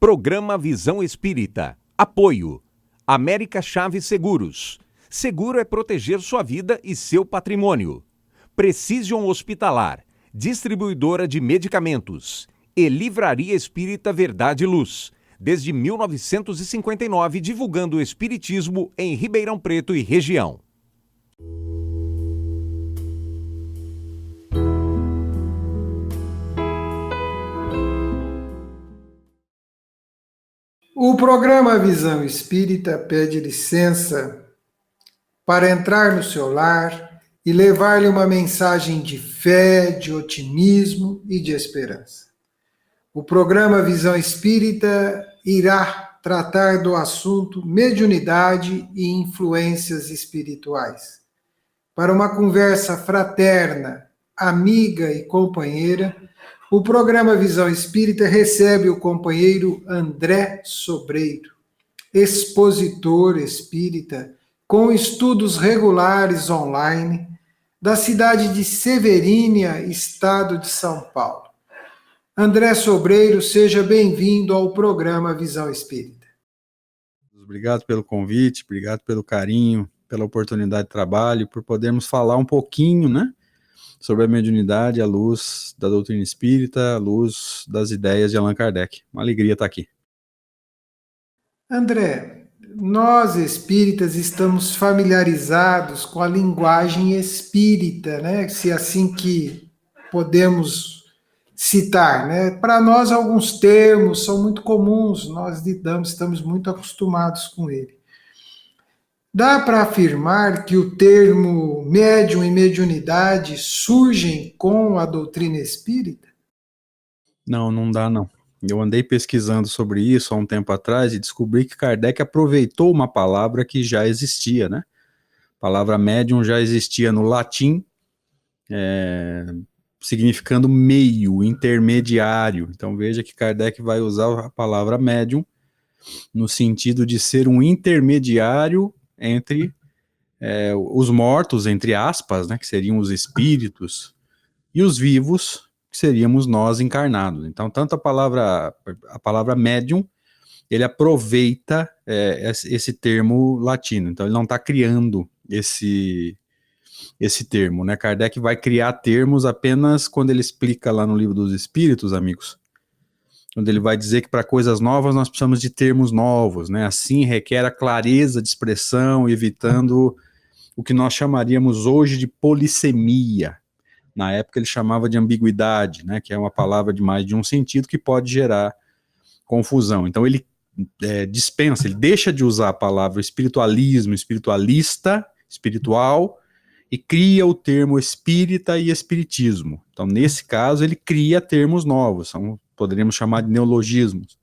Programa Visão Espírita. Apoio. América Chaves Seguros. Seguro é proteger sua vida e seu patrimônio. Precision Hospitalar. Distribuidora de medicamentos. E Livraria Espírita Verdade e Luz. Desde 1959, divulgando o espiritismo em Ribeirão Preto e região. O programa Visão Espírita pede licença para entrar no seu lar e levar-lhe uma mensagem de fé, de otimismo e de esperança. O programa Visão Espírita irá tratar do assunto mediunidade e influências espirituais. Para uma conversa fraterna, amiga e companheira, o programa Visão Espírita recebe o companheiro André Sobreiro, expositor espírita, com estudos regulares online, da cidade de Severínia, estado de São Paulo. André Sobreiro, seja bem-vindo ao programa Visão Espírita. Obrigado pelo convite, obrigado pelo carinho, pela oportunidade de trabalho, por podermos falar um pouquinho, né, sobre a mediunidade à luz da doutrina espírita, à luz das ideias de Allan Kardec. Uma alegria estar aqui. André, nós espíritas estamos familiarizados com a linguagem espírita, né? Se assim que podemos citar, né? Para nós alguns termos são muito comuns, nós lidamos, estamos muito acostumados com ele. Dá para afirmar que o termo médium e mediunidade surgem com a doutrina espírita? Não dá não. Eu andei pesquisando sobre isso há um tempo atrás e descobri que Kardec aproveitou uma palavra que já existia, né? A palavra médium já existia no latim, significando meio, intermediário. Então veja que Kardec vai usar a palavra médium no sentido de ser um intermediário entre os mortos, entre aspas, né, que seriam os espíritos, e os vivos, que seríamos nós encarnados. Então, tanto a palavra médium, ele aproveita esse termo latino. Então, ele não está criando esse termo, né? Kardec vai criar termos apenas quando ele explica lá no Livro dos Espíritos, amigos, onde ele vai dizer que para coisas novas nós precisamos de termos novos, né? Assim requer a clareza de expressão, evitando o que nós chamaríamos hoje de polissemia. Na época ele chamava de ambiguidade, né? Que é uma palavra de mais de um sentido que pode gerar confusão. Então ele dispensa, ele deixa de usar a palavra espiritualismo, espiritualista, espiritual, e cria o termo espírita e espiritismo. Então, nesse caso, ele cria termos novos, poderíamos chamar de neologismos.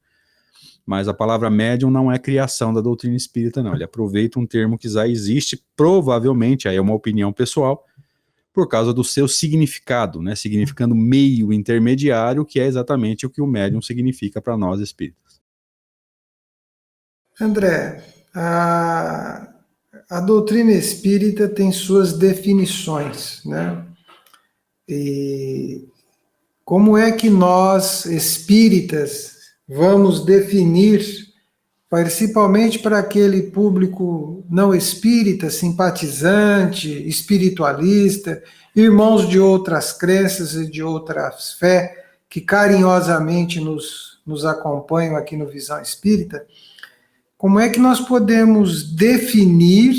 Mas a palavra médium não é criação da doutrina espírita, não. Ele aproveita um termo que já existe, provavelmente, aí é uma opinião pessoal, por causa do seu significado, né? Significando meio intermediário, que é exatamente o que o médium significa para nós espíritas. André, a doutrina espírita tem suas definições, né? E como é que nós, espíritas, vamos definir, principalmente para aquele público não espírita, simpatizante, espiritualista, irmãos de outras crenças e de outras fé, que carinhosamente nos acompanham aqui no Visão Espírita, como é que nós podemos definir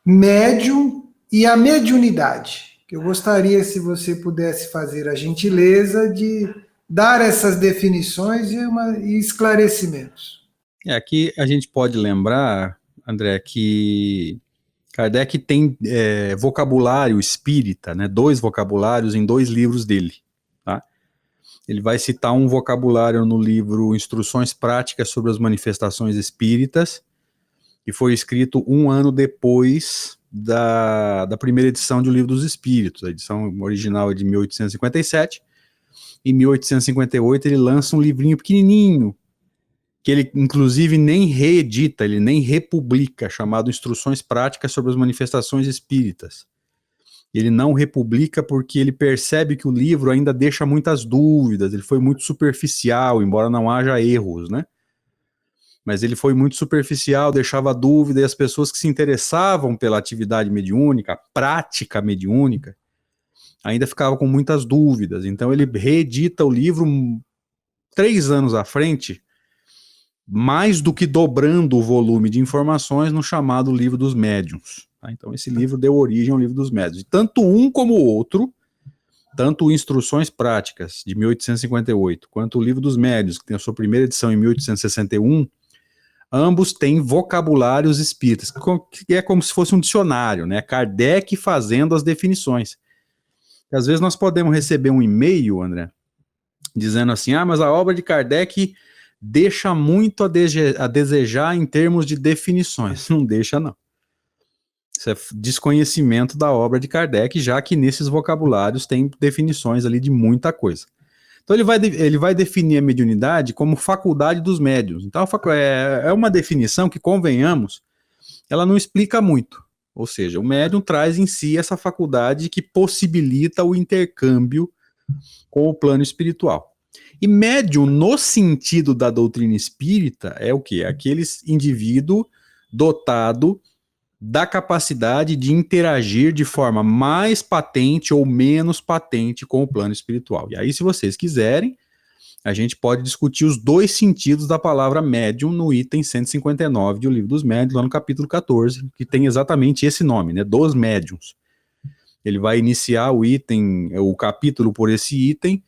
médium e a mediunidade? Eu gostaria, se você pudesse fazer a gentileza de dar essas definições e esclarecimentos. Aqui a gente pode lembrar, André, que Kardec tem vocabulário espírita, né, 2 vocabulários em 2 livros dele. Tá? Ele vai citar um vocabulário no livro Instruções Práticas sobre as Manifestações Espíritas, que foi escrito 1 ano depois da primeira edição de O Livro dos Espíritos. A edição original é de 1857. Em 1858 ele lança um livrinho pequenininho, que ele inclusive nem reedita, ele nem republica, chamado Instruções Práticas sobre as Manifestações Espíritas. Ele não republica porque ele percebe que o livro ainda deixa muitas dúvidas, ele foi muito superficial, embora não haja erros, né? Mas ele foi muito superficial, deixava dúvida, e as pessoas que se interessavam pela atividade mediúnica, a prática mediúnica, ainda ficavam com muitas dúvidas. Então ele reedita o livro 3 anos à frente, mais do que dobrando o volume de informações no chamado Livro dos Médiuns. Tá? Então esse livro deu origem ao Livro dos Médiuns. E tanto um como o outro, tanto Instruções Práticas, de 1858, quanto o Livro dos Médiuns, que tem a sua primeira edição em 1861, ambos têm vocabulários espíritas, que é como se fosse um dicionário, né? Kardec fazendo as definições. E às vezes nós podemos receber um e-mail, André, dizendo assim, mas a obra de Kardec deixa muito a desejar em termos de definições. Não deixa, não. Isso é desconhecimento da obra de Kardec, já que nesses vocabulários tem definições ali de muita coisa. Então ele vai definir a mediunidade como faculdade dos médiuns. Então é uma definição que, convenhamos, ela não explica muito. Ou seja, o médium traz em si essa faculdade que possibilita o intercâmbio com o plano espiritual. E médium, no sentido da doutrina espírita, é o quê? Aquele indivíduo dotado da capacidade de interagir de forma mais patente ou menos patente com o plano espiritual. E aí, se vocês quiserem, a gente pode discutir os 2 sentidos da palavra médium no item 159 do Livro dos Médiuns, lá no capítulo 14, que tem exatamente esse nome, né, dos médiuns. Ele vai iniciar o capítulo por esse item,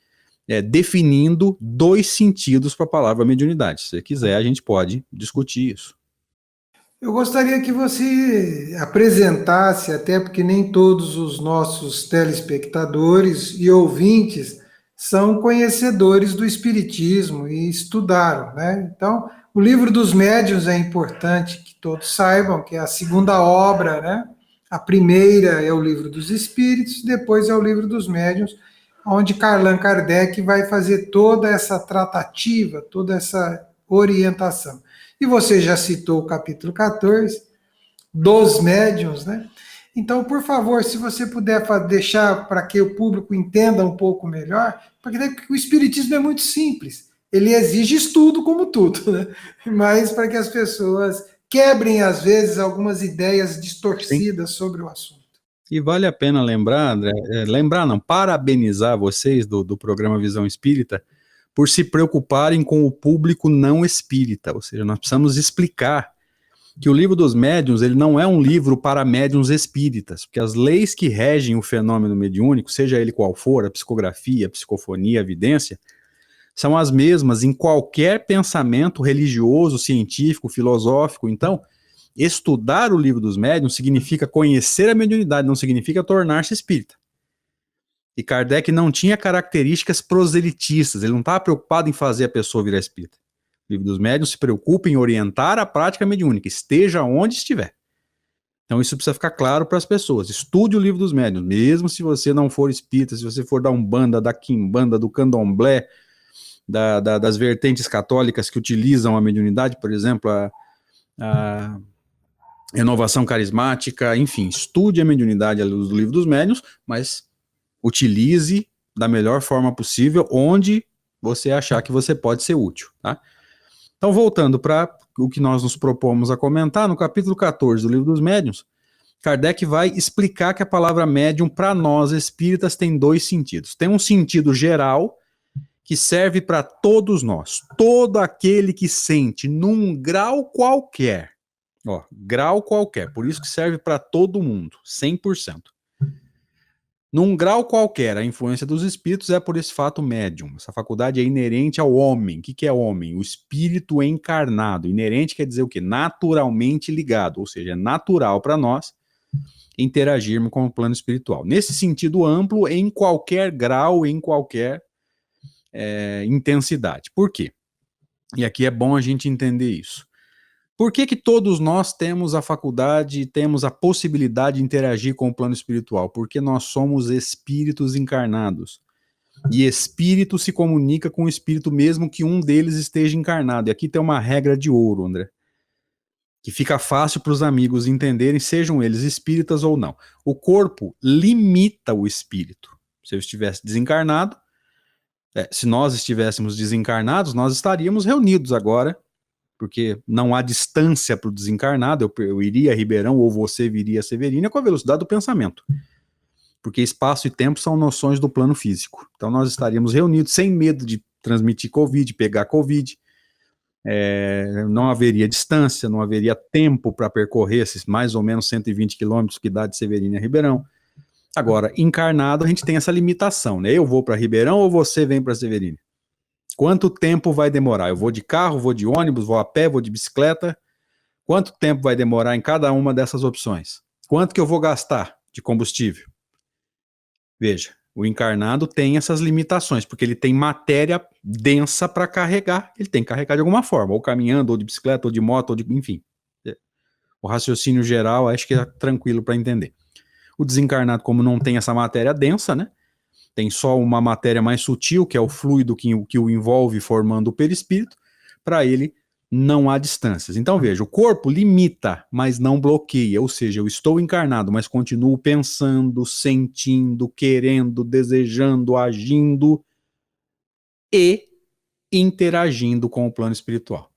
definindo 2 sentidos para a palavra mediunidade. Se você quiser, a gente pode discutir isso. Eu gostaria que você apresentasse, até porque nem todos os nossos telespectadores e ouvintes são conhecedores do Espiritismo e estudaram, né? Então, o Livro dos Médiuns é importante que todos saibam que é a segunda obra, né? A primeira é o Livro dos Espíritos, depois é o Livro dos Médiuns, onde Allan Kardec vai fazer toda essa tratativa, toda essa orientação. E você já citou o capítulo 14, dos médiuns, né? Então, por favor, se você puder deixar para que o público entenda um pouco melhor, porque o Espiritismo é muito simples. Ele exige estudo, como tudo, né? Mas para que as pessoas quebrem, às vezes, algumas ideias distorcidas sobre o assunto. E vale a pena lembrar, André, parabenizar vocês do programa Visão Espírita, por se preocuparem com o público não espírita, ou seja, nós precisamos explicar que o Livro dos Médiuns ele não é um livro para médiuns espíritas, porque as leis que regem o fenômeno mediúnico, seja ele qual for, a psicografia, a psicofonia, a evidência, são as mesmas em qualquer pensamento religioso, científico, filosófico. Então, estudar o Livro dos Médiuns significa conhecer a mediunidade, não significa tornar-se espírita. E Kardec não tinha características proselitistas, ele não estava preocupado em fazer a pessoa virar espírita. O Livro dos Médiuns se preocupa em orientar a prática mediúnica, esteja onde estiver. Então isso precisa ficar claro para as pessoas. Estude o Livro dos Médiuns, mesmo se você não for espírita, se você for da Umbanda, da Quimbanda, do Candomblé, das vertentes católicas que utilizam a mediunidade, por exemplo, a renovação carismática, enfim, estude a mediunidade à luz do Livro dos Médiuns, mas utilize da melhor forma possível onde você achar que você pode ser útil, tá? Então, voltando para o que nós nos propomos a comentar, no capítulo 14 do Livro dos Médiuns, Kardec vai explicar que a palavra médium, para nós espíritas, tem 2 sentidos. Tem um sentido geral, que serve para todos nós, todo aquele que sente num grau qualquer, grau qualquer, por isso que serve para todo mundo, 100%. Num grau qualquer, a influência dos espíritos é por esse fato médium. Essa faculdade é inerente ao homem. O que é homem? O espírito encarnado. Inerente quer dizer o quê? Naturalmente ligado, ou seja, é natural para nós interagirmos com o plano espiritual. Nesse sentido amplo, em qualquer grau, em qualquer intensidade. Por quê? E aqui é bom a gente entender isso. Por que todos nós temos a faculdade, temos a possibilidade de interagir com o plano espiritual? Porque nós somos espíritos encarnados. E espírito se comunica com o espírito mesmo que um deles esteja encarnado. E aqui tem uma regra de ouro, André. que fica fácil para os amigos entenderem, sejam eles espíritas ou não. O corpo limita o espírito. Se eu estivesse desencarnado, se nós estivéssemos desencarnados, nós estaríamos reunidos agora, porque não há distância para o desencarnado, eu iria a Ribeirão ou você viria a Severina com a velocidade do pensamento. Porque espaço e tempo são noções do plano físico. Então nós estaríamos reunidos sem medo de transmitir Covid, pegar Covid. Não haveria distância, não haveria tempo para percorrer esses mais ou menos 120 quilômetros que dá de Severina a Ribeirão. Agora, encarnado, a gente tem essa limitação, né? Eu vou para Ribeirão ou você vem para Severina? Quanto tempo vai demorar? Eu vou de carro, vou de ônibus, vou a pé, vou de bicicleta? Quanto tempo vai demorar em cada uma dessas opções? Quanto que eu vou gastar de combustível? Veja, o encarnado tem essas limitações, porque ele tem matéria densa para carregar, ele tem que carregar de alguma forma, ou caminhando, ou de bicicleta, ou de moto, enfim. O raciocínio geral, acho que é tranquilo para entender. O desencarnado, como não tem essa matéria densa, né? Tem só uma matéria mais sutil, que é o fluido que o envolve formando o perispírito, para ele não há distâncias. Então veja, o corpo limita, mas não bloqueia, ou seja, eu estou encarnado, mas continuo pensando, sentindo, querendo, desejando, agindo e interagindo com o plano espiritual.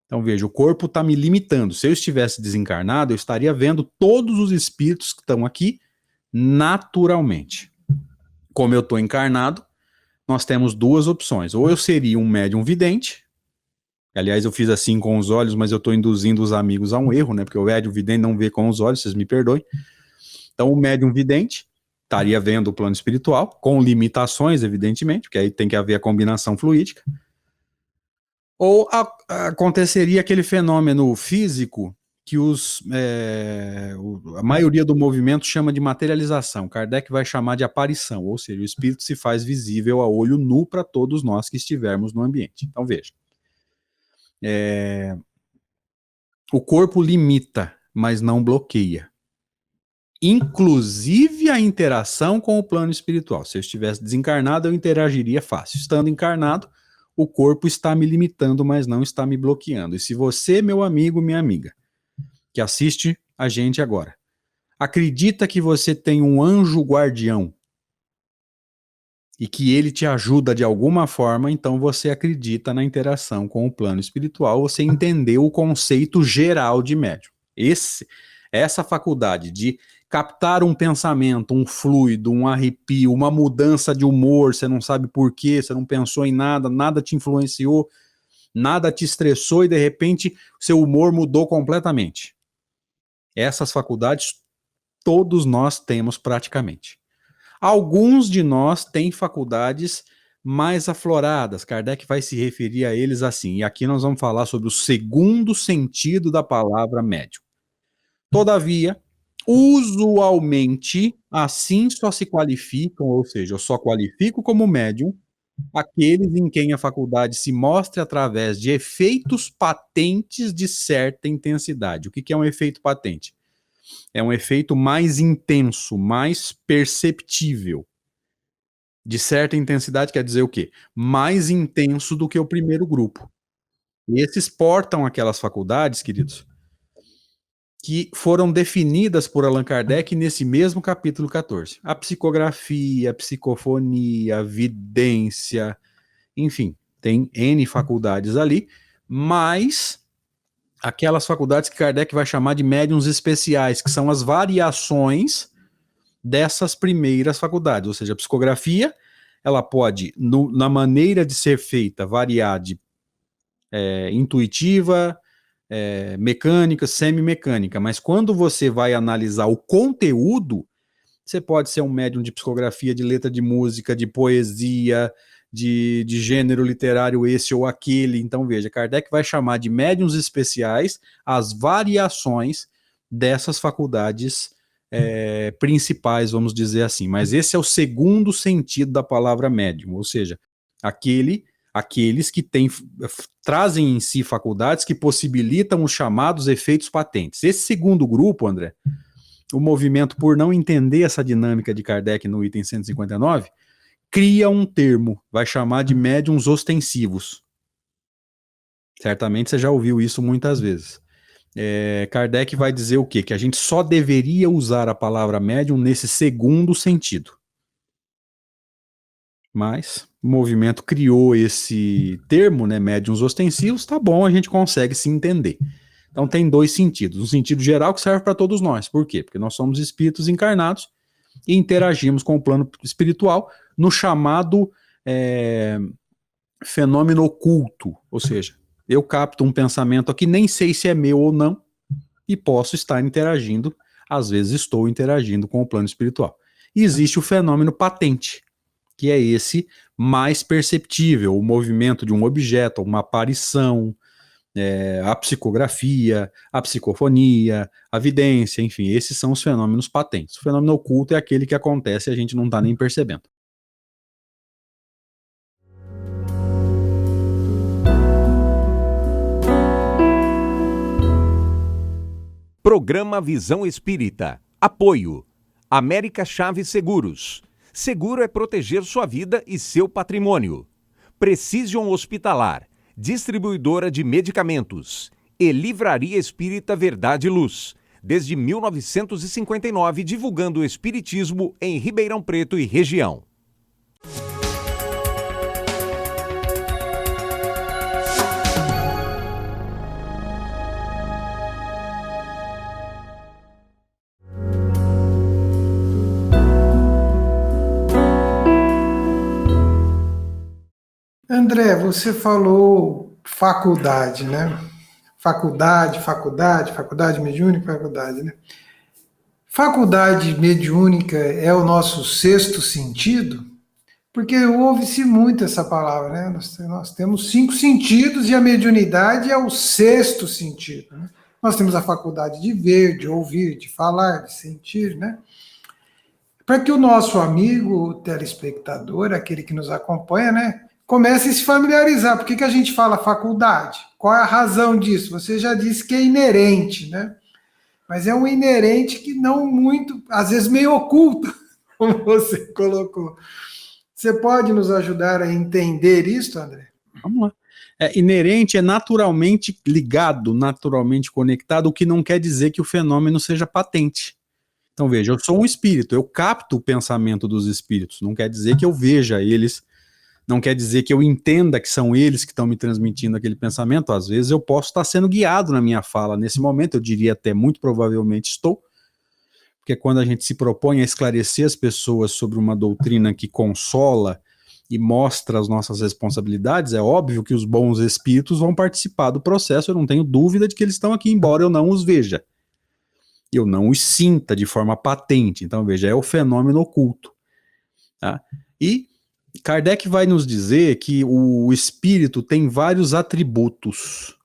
Então veja, o corpo está me limitando. Se eu estivesse desencarnado, eu estaria vendo todos os espíritos que estão aqui naturalmente. Como eu estou encarnado, nós temos duas opções. Ou eu seria um médium vidente, aliás, eu fiz assim com os olhos, mas eu estou induzindo os amigos a um erro, né? Porque o médium vidente não vê com os olhos, vocês me perdoem. Então, o médium vidente estaria vendo o plano espiritual, com limitações, evidentemente, porque aí tem que haver a combinação fluídica. Ou aconteceria aquele fenômeno físico que a maioria do movimento chama de materialização. Kardec vai chamar de aparição, ou seja, o espírito se faz visível a olho nu para todos nós que estivermos no ambiente. Então veja, o corpo limita, mas não bloqueia. Inclusive a interação com o plano espiritual. Se eu estivesse desencarnado, eu interagiria fácil. Estando encarnado, o corpo está me limitando, mas não está me bloqueando. E se você, meu amigo, minha amiga, que assiste a gente agora, acredita que você tem um anjo guardião e que ele te ajuda de alguma forma, então você acredita na interação com o plano espiritual, você entendeu o conceito geral de médium. Essa faculdade de captar um pensamento, um fluido, um arrepio, uma mudança de humor, você não sabe por quê, você não pensou em nada, nada te influenciou, nada te estressou e de repente seu humor mudou completamente. Essas faculdades todos nós temos praticamente. Alguns de nós têm faculdades mais afloradas, Kardec vai se referir a eles assim, e aqui nós vamos falar sobre o segundo sentido da palavra médium. Todavia, usualmente, assim só se qualificam, ou seja, eu só qualifico como médium aqueles em quem a faculdade se mostre através de efeitos patentes de certa intensidade. O que é um efeito patente? É um efeito mais intenso, mais perceptível. De certa intensidade quer dizer o quê? Mais intenso do que o primeiro grupo. E esses portam aquelas faculdades, queridos, que foram definidas por Allan Kardec nesse mesmo capítulo 14. A psicografia, a psicofonia, a vidência, enfim, tem N faculdades ali, mas aquelas faculdades que Kardec vai chamar de médiuns especiais, que são as variações dessas primeiras faculdades, ou seja, a psicografia, ela pode, na maneira de ser feita, variar de intuitiva, mecânica, semimecânica, mas quando você vai analisar o conteúdo, você pode ser um médium de psicografia, de letra de música, de poesia, de gênero literário esse ou aquele. Então veja, Kardec vai chamar de médiuns especiais as variações dessas faculdades principais, vamos dizer assim. Mas esse é o segundo sentido da palavra médium, ou seja, aqueles que trazem em si faculdades que possibilitam os chamados efeitos patentes. Esse segundo grupo, André, o movimento, por não entender essa dinâmica de Kardec no item 159, cria um termo, vai chamar de médiuns ostensivos. Certamente você já ouviu isso muitas vezes. Kardec vai dizer o quê? Que a gente só deveria usar a palavra médium nesse segundo sentido. Mas o movimento criou esse termo, né, médiuns ostensivos, tá bom, a gente consegue se entender. Então tem dois sentidos. Um sentido geral que serve para todos nós. Por quê? Porque nós somos espíritos encarnados e interagimos com o plano espiritual no chamado fenômeno oculto. Ou seja, eu capto um pensamento aqui, nem sei se é meu ou não, e posso estar interagindo, às vezes estou interagindo com o plano espiritual. E existe o fenômeno patente, que é esse mais perceptível, o movimento de um objeto, uma aparição, a psicografia, a psicofonia, a vidência, enfim, esses são os fenômenos patentes. O fenômeno oculto é aquele que acontece e a gente não está nem percebendo. Programa Visão Espírita. Apoio. América Chaves Seguros. Seguro é proteger sua vida e seu patrimônio. Precision Hospitalar. Distribuidora de medicamentos. E Livraria Espírita Verdade e Luz. Desde 1959, divulgando o espiritismo em Ribeirão Preto e região. André, você falou faculdade, né? Faculdade mediúnica, faculdade, né? Faculdade mediúnica é o nosso sexto sentido? Porque ouve-se muito essa palavra, né? Nós temos 5 sentidos e a mediunidade é o sexto sentido, né? Nós temos a faculdade de ver, de ouvir, de falar, de sentir, né? Para que o nosso amigo telespectador, aquele que nos acompanha, né, comece a se familiarizar. Por que a gente fala faculdade? Qual é a razão disso? Você já disse que é inerente, né? Mas é um inerente que não muito, às vezes meio oculto, como você colocou. Você pode nos ajudar a entender isso, André? Vamos lá. Inerente é naturalmente ligado, naturalmente conectado, o que não quer dizer que o fenômeno seja patente. Então veja, eu sou um espírito, eu capto o pensamento dos espíritos, não quer dizer que eu veja eles, não quer dizer que eu entenda que são eles que estão me transmitindo aquele pensamento. Às vezes eu posso estar sendo guiado na minha fala nesse momento, eu diria até muito provavelmente estou, porque quando a gente se propõe a esclarecer as pessoas sobre uma doutrina que consola e mostra as nossas responsabilidades, é óbvio que os bons espíritos vão participar do processo, eu não tenho dúvida de que eles estão aqui, embora eu não os veja. Eu não os sinta de forma patente. Então, veja, é o fenômeno oculto. Tá? E Kardec vai nos dizer que o espírito tem vários atributos.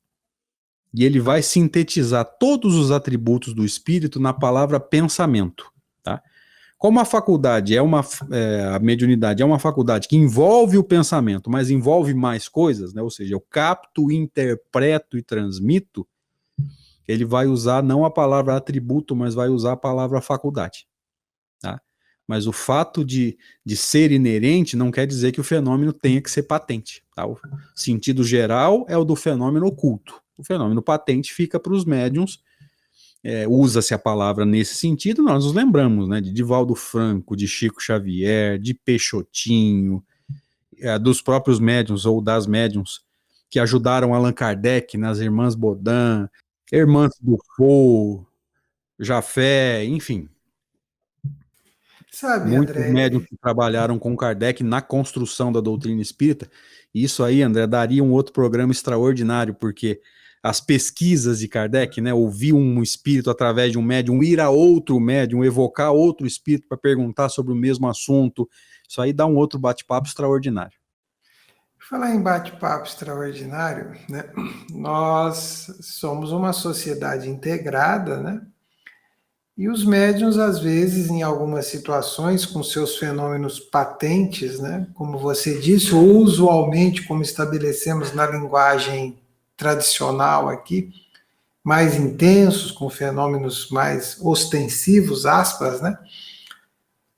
E ele vai sintetizar todos os atributos do espírito na palavra pensamento. Tá? Como a faculdade a mediunidade é uma faculdade que envolve o pensamento, mas envolve mais coisas, né? Ou seja, eu capto, interpreto e transmito, ele vai usar não a palavra atributo, mas vai usar a palavra faculdade. Tá? Mas o fato de ser inerente não quer dizer que o fenômeno tenha que ser patente. Tá? O sentido geral é o do fenômeno oculto. O fenômeno patente fica para os médiuns, usa-se a palavra nesse sentido, nós nos lembramos, né, de Divaldo Franco, de Chico Xavier, de Peixotinho, dos próprios médiuns ou das médiuns que ajudaram Allan Kardec nas Irmãs Baudin, Irmãs Dufour, Jafé, enfim. Sabe, Muitos André, médiuns que trabalharam com Kardec na construção da doutrina espírita. E isso aí, André, daria um outro programa extraordinário, porque as pesquisas de Kardec, né, ouvir um espírito através de um médium, ir a outro médium, evocar outro espírito para perguntar sobre o mesmo assunto, isso aí dá um outro bate-papo extraordinário. falar em bate-papo extraordinário, né? Nós somos uma sociedade integrada, né? E os médiuns, às vezes, em algumas situações, com seus fenômenos patentes, né? Como você disse, ou usualmente, como estabelecemos na linguagem tradicional aqui, mais intensos, com fenômenos mais ostensivos, aspas, né?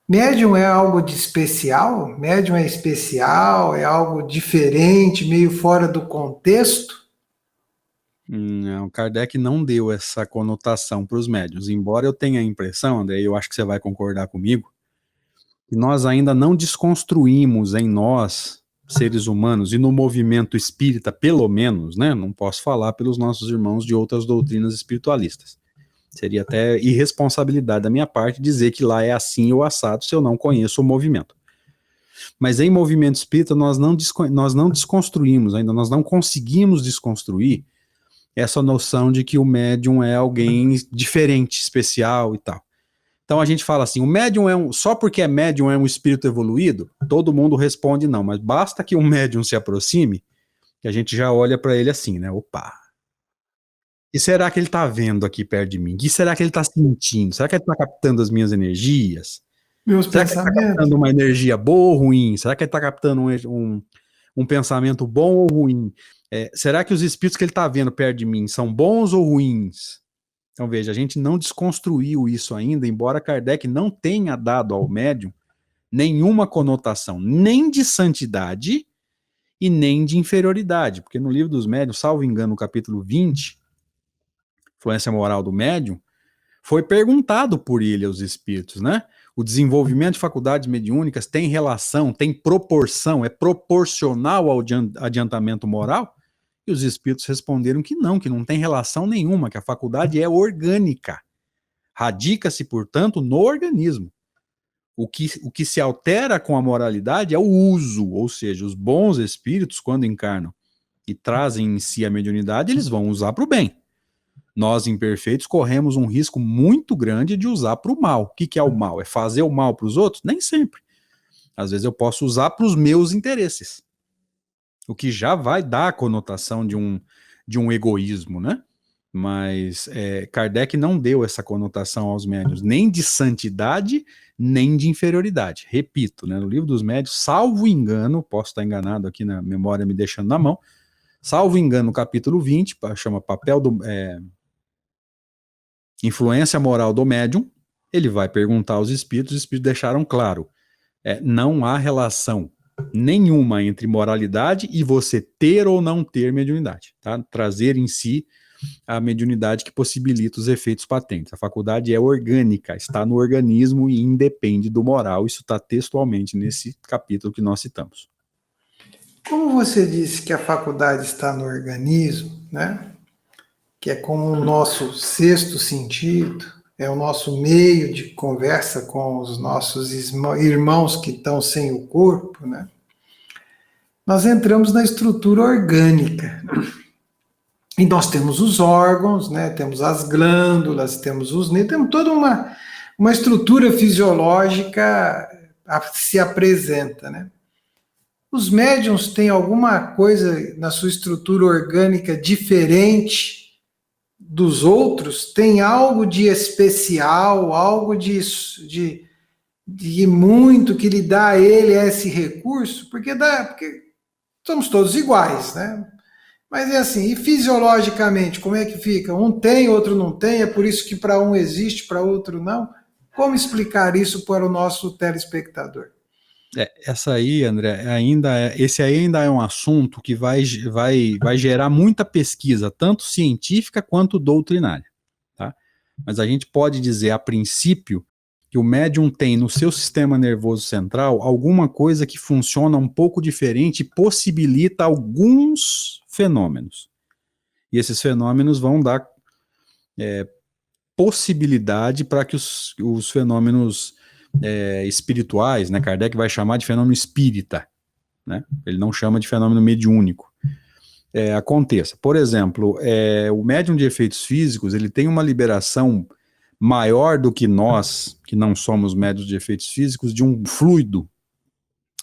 Médium é algo de especial? Médium é especial? É algo diferente, meio fora do contexto? Não, Kardec não deu essa conotação para os médiuns, embora eu tenha a impressão, André, eu acho que você vai concordar comigo, que nós ainda não desconstruímos em nós, seres humanos, e no movimento espírita, pelo menos, né? Não posso falar pelos nossos irmãos de outras doutrinas espiritualistas. Seria até irresponsabilidade da minha parte dizer que lá é assim ou assado se eu não conheço o movimento. Mas em movimento espírita nós não desconstruímos ainda, nós não conseguimos desconstruir essa noção de que o médium é alguém diferente, especial e tal. Então a gente fala assim, o médium só porque é médium é um espírito evoluído? Todo mundo responde não, mas basta que um médium se aproxime, que a gente já olha para ele assim, né? Opa! E será que ele está vendo aqui perto de mim? O que será que ele está sentindo? Será que ele está captando as minhas energias? Meus Será que ele está pensamentos. captando uma energia boa ou ruim? Será que ele está captando um pensamento bom ou ruim? Será que os espíritos que ele está vendo perto de mim são bons ou ruins? Então veja, a gente não desconstruiu isso ainda, embora Kardec não tenha dado ao médium nenhuma conotação, nem de santidade e nem de inferioridade, porque no livro dos médiuns, salvo engano, no capítulo 20, Influência Moral do Médium, foi perguntado por ele aos espíritos, né? O desenvolvimento de faculdades mediúnicas tem relação, tem proporção, é proporcional ao adiantamento moral? E os espíritos responderam que não tem relação nenhuma, que a faculdade é orgânica. Radica-se, portanto, no organismo. O que se altera com a moralidade é o uso, ou seja, os bons espíritos, quando encarnam e trazem em si a mediunidade, eles vão usar para o bem. Nós, imperfeitos, corremos um risco muito grande de usar para o mal. O que é o mal? É fazer o mal para os outros? Nem sempre. Às vezes eu posso usar para os meus interesses. O que já vai dar a conotação de um egoísmo, né? Mas Kardec não deu essa conotação aos médiuns, nem de santidade, nem de inferioridade. Repito, né, no livro dos médiuns, salvo engano, posso estar enganado aqui na memória me deixando na mão, salvo engano, no capítulo 20, chama papel do... influência moral do médium, ele vai perguntar aos espíritos, os espíritos deixaram claro, não há relação nenhuma entre moralidade e você ter ou não ter mediunidade, tá? Trazer em si a mediunidade que possibilita os efeitos patentes. A faculdade é orgânica, está no organismo e independe do moral. Isso está textualmente nesse capítulo que nós citamos. Como você disse que a faculdade está no organismo, né? Que é como o nosso sexto sentido, é o nosso meio de conversa com os nossos irmãos que estão sem o corpo, né? Nós entramos na estrutura orgânica. E nós temos os órgãos, né? Temos as glândulas, temos os nervos, temos toda uma estrutura fisiológica se apresenta, né? Os médiuns têm alguma coisa na sua estrutura orgânica diferente dos outros? Tem algo de especial, algo de muito que lhe dá a ele esse recurso? Porque somos todos iguais, né? Mas é assim, e fisiologicamente, como é que fica? Um tem, outro não tem, é por isso que para um existe, para outro não? Como explicar isso para o nosso telespectador? Essa aí, André, esse aí ainda é um assunto que vai gerar muita pesquisa, tanto científica quanto doutrinária, tá? Mas a gente pode dizer, a princípio, que o médium tem no seu sistema nervoso central alguma coisa que funciona um pouco diferente e possibilita alguns fenômenos. E esses fenômenos vão dar possibilidade para que os fenômenos espirituais, né? Kardec vai chamar de fenômeno espírita, né? Ele não chama de fenômeno mediúnico. Aconteça. Por exemplo, o médium de efeitos físicos, ele tem uma liberação maior do que nós, que não somos médios de efeitos físicos, de um fluido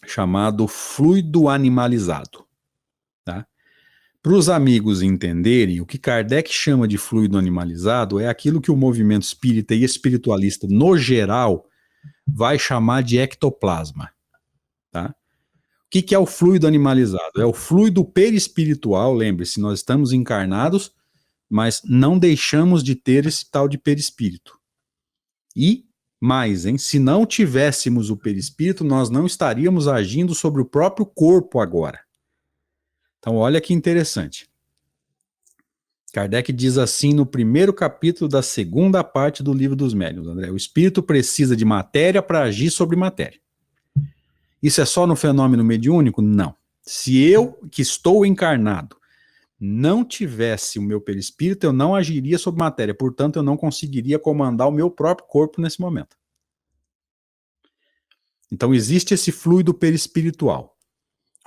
chamado fluido animalizado, tá? Para os amigos entenderem, o que Kardec chama de fluido animalizado é aquilo que o movimento espírita e espiritualista, no geral, vai chamar de ectoplasma, tá? O que é o fluido animalizado? É o fluido perispiritual, lembre-se, nós estamos encarnados, mas não deixamos de ter esse tal de perispírito. E mais, se não tivéssemos o perispírito, nós não estaríamos agindo sobre o próprio corpo agora. Então, olha que interessante. Kardec diz assim no primeiro capítulo da segunda parte do Livro dos Médiuns, André. O espírito precisa de matéria para agir sobre matéria. Isso é só no fenômeno mediúnico? Não. Se eu, que estou encarnado, não tivesse o meu perispírito, eu não agiria sobre matéria. Portanto, eu não conseguiria comandar o meu próprio corpo nesse momento. Então, existe esse fluido perispiritual.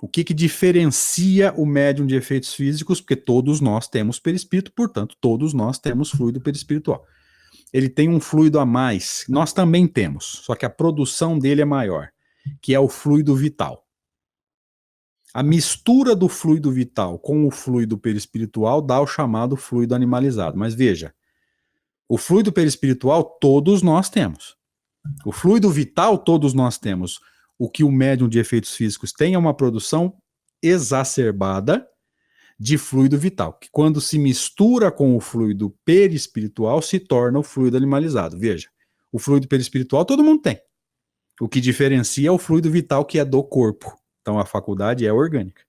O que diferencia o médium de efeitos físicos? Porque todos nós temos perispírito, portanto, todos nós temos fluido perispiritual. Ele tem um fluido a mais, nós também temos, só que a produção dele é maior, que é o fluido vital. A mistura do fluido vital com o fluido perispiritual dá o chamado fluido animalizado. Mas veja, o fluido perispiritual todos nós temos. O fluido vital todos nós temos. O que o médium de efeitos físicos tem é uma produção exacerbada de fluido vital, que quando se mistura com o fluido perispiritual se torna o fluido animalizado. Veja, o fluido perispiritual todo mundo tem. O que diferencia é o fluido vital, que é do corpo. Então a faculdade é orgânica.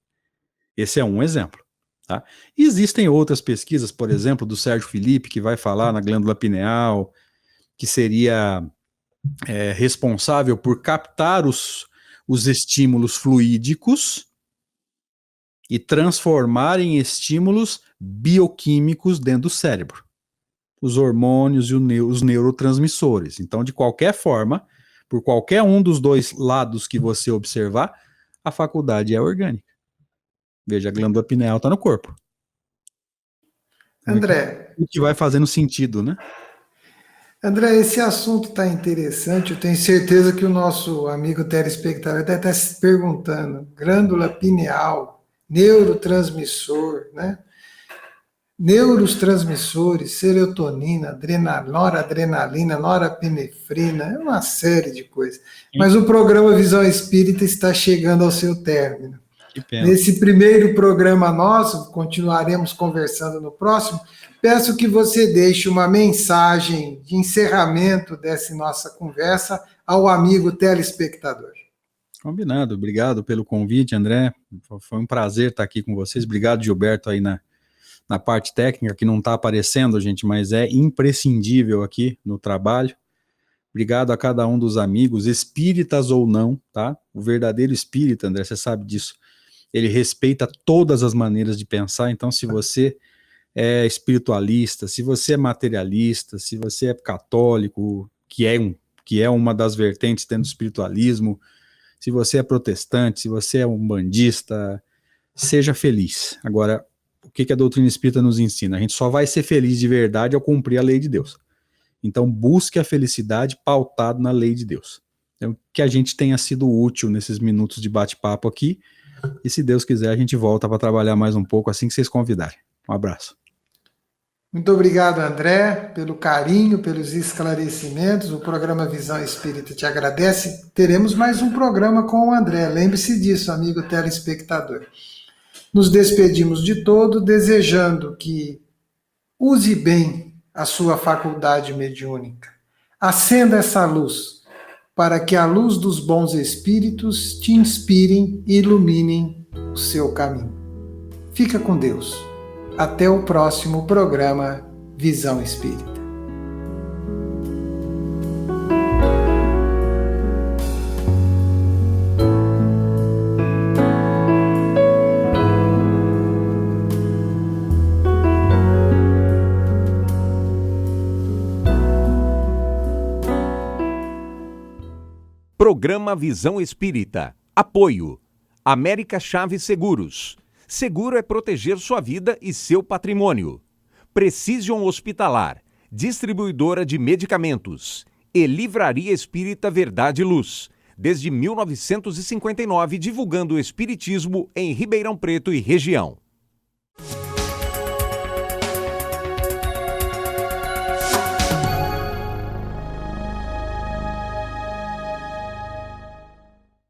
Esse é um exemplo. Tá? Existem outras pesquisas, por exemplo, do Sérgio Felipe, que vai falar na glândula pineal, que seria responsável por captar os estímulos fluídicos e transformar em estímulos bioquímicos dentro do cérebro. Os hormônios e os neurotransmissores. Então, de qualquer forma, por qualquer um dos dois lados que você observar, a faculdade é orgânica. Veja, a glândula pineal está no corpo. André. O que vai fazendo sentido, né? André, esse assunto está interessante. Eu tenho certeza que o nosso amigo telespectador deve estar se perguntando. Glândula pineal, neurotransmissor, né? Neurotransmissores, serotonina, noradrenalina, norapinefrina, é uma série de coisas. Mas o programa Visão Espírita está chegando ao seu término. Nesse primeiro programa nosso, continuaremos conversando no próximo. Peço que você deixe uma mensagem de encerramento dessa nossa conversa ao amigo telespectador. Combinado. Obrigado pelo convite, André. Foi um prazer estar aqui com vocês. Obrigado, Gilberto, aí na parte técnica, que não está aparecendo, gente, mas é imprescindível aqui no trabalho. Obrigado a cada um dos amigos, espíritas ou não, tá? O verdadeiro espírita, André, você sabe disso. Ele respeita todas as maneiras de pensar. Então, se você é espiritualista, se você é materialista, se você é católico, que é uma das vertentes dentro do espiritualismo, se você é protestante, se você é umbandista, seja feliz. Agora, o que a doutrina espírita nos ensina? A gente só vai ser feliz de verdade ao cumprir a lei de Deus. Então, busque a felicidade pautado na lei de Deus. Então, que a gente tenha sido útil nesses minutos de bate-papo aqui. E se Deus quiser, a gente volta para trabalhar mais um pouco assim que vocês convidarem. Um abraço. Muito obrigado, André, pelo carinho, pelos esclarecimentos. O programa Visão Espírita te agradece. Teremos mais um programa com o André. Lembre-se disso, amigo telespectador. Nos despedimos de todo, desejando que use bem a sua faculdade mediúnica. Acenda essa luz, para que a luz dos bons espíritos te inspirem e iluminem o seu caminho. Fica com Deus. Até o próximo programa Visão Espírita. Programa Visão Espírita. Apoio. América Chaves Seguros. Seguro é proteger sua vida e seu patrimônio. Precision Hospitalar. Distribuidora de medicamentos. E Livraria Espírita Verdade e Luz. Desde 1959, divulgando o espiritismo em Ribeirão Preto e região.